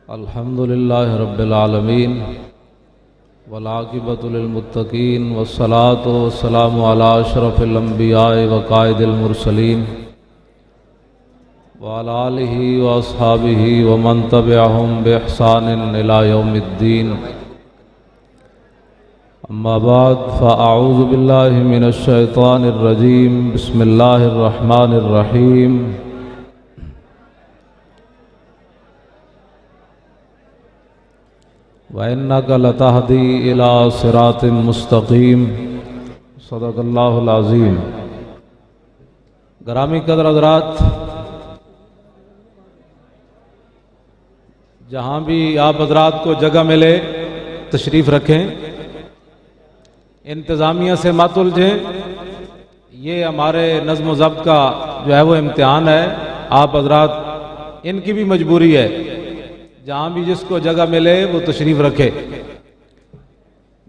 अल्हम्दुलिल्लाहि रब्बिल आलमीन वल्आक़िबतु लिलमुत्तक़ीन वस्सलातु वस्सलामु अला अशरफिल अंबिया'i व क़ाइदिल मुरसलीन व अला आलिहि व अस्हाबिहि व मन तबिअहुम बिइहसानिन इला यौमिद्दीन। अम्मा बाद फ़अऊज़ु बिल्लाहि मिनश शैतानिर रजीम। बिस्मिल्लाहिर रहमानिर रहीम। व इन्नका लतहदी इला सिरातिम मुस्तकीम। सदक़ल्लाहुल अज़ीम। ग्रामी कदर हज़रात, जहाँ भी आप हज़रात को जगह मिले तशरीफ़ रखें, इंतज़ामिया से मत उलझें। ये हमारे नज़्म ज़ब्त का जो है वो इम्तिहान है। आप हज़रात इनकी भी मजबूरी है, जहाँ भी जिसको जगह मिले वो तशरीफ़ रखे।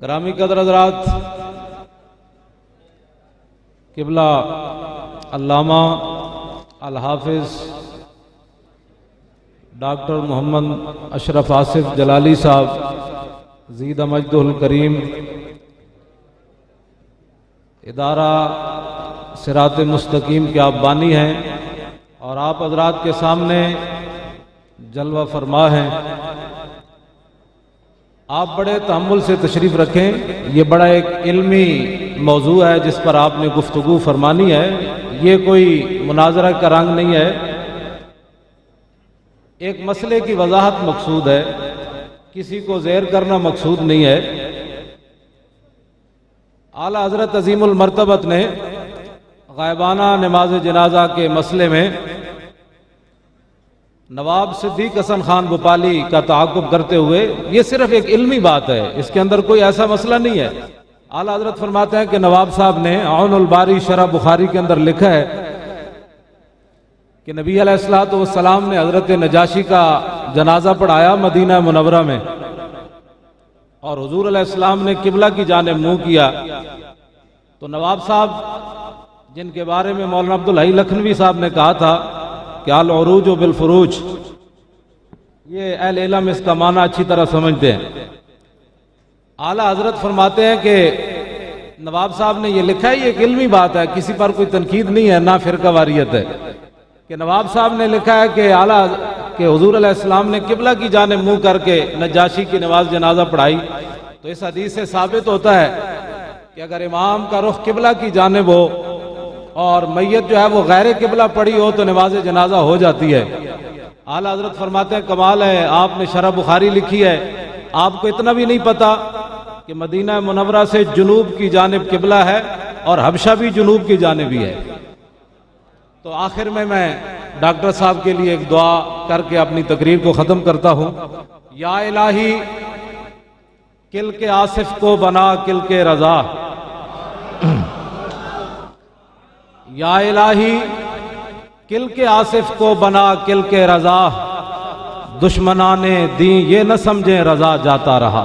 ग्रामी कदर हज़रात, क़िबला अल्लामा अल हाफ़िज़ डॉक्टर मोहम्मद अशरफ आसिफ जलाली साहब ज़ीद मजदुल करीम, इदारा सिरात मुस्तकीम के आप बानी हैं और आप हज़रात के सामने जलवा फरमा हैं। आप बड़े तहम्मुल से तशरीफ़ रखें। ये बड़ा एक इल्मी मौजू है जिस पर आपने गुफ्तगू फरमानी है। ये कोई मुनाजरा का रंग नहीं है, एक मसले की वजाहत मकसूद है, किसी को ज़ेर करना मकसूद नहीं है। आला हज़रत अज़ीमुल मर्तबत ने गायबाना नमाज जनाजा के मसले में नवाब सिद्दीक हसन खान भोपाली का ताक़ुब करते हुए, ये सिर्फ एक इल्मी बात है, इसके अंदर कोई ऐसा मसला नहीं है। आला हज़रत फरमाते हैं कि नवाब साहब ने औनुल बारी शरह बुखारी के अंदर लिखा है कि नबी अलैहिस्सलातु वस्सलाम ने हज़रत नजाशी का जनाजा पढ़ाया मदीना मुनव्वरा में, और हुजूर अलैहिस्सलाम ने किबला की जानिब मुंह किया। तो नवाब साहब, जिनके बारे में मौलाना अब्दुल हई लखनवी साहब ने कहा था कि अल उरूज बिल फुरूज, ये अहले इल्म इसका माना अच्छी तरह समझते हैं। आला हजरत फरमाते हैं कि नवाब साहब ने ये लिखा है, ये एक इल्मी बात है, किसी पर कोई तनकीद नहीं है, ना फिरका वारियत है, कि नवाब साहब ने लिखा है कि आला कि हुजूर अलैहिस्सलाम ने किबला की जानिब मुंह करके नजाशी की नमाज जनाजा पढ़ाई। तो इस हदीस से साबित होता है कि अगर इमाम का रुख किबला की जानिब हो और मैयत जो है वो गैर किबला पड़ी हो तो नमाज जनाजा हो जाती है। आला हजरत फरमाते हैं कमाल है, आपने शरह बुखारी लिखी है, आपको इतना भी नहीं पता कि मदीना मुनव्वरा से जुनूब की जानिब किबला है और हबशा भी जुनूब की जानिब ही है। तो आखिर में मैं डॉक्टर साहब के लिए एक दुआ करके अपनी तकरीर को ख़त्म करता हूँ। या इलाही किल के आसिफ को बना किल के रजा, या इलाही किल के आसिफ को बना किल के रजा, दुश्मनाने दी ये न समझे रजा जाता रहा।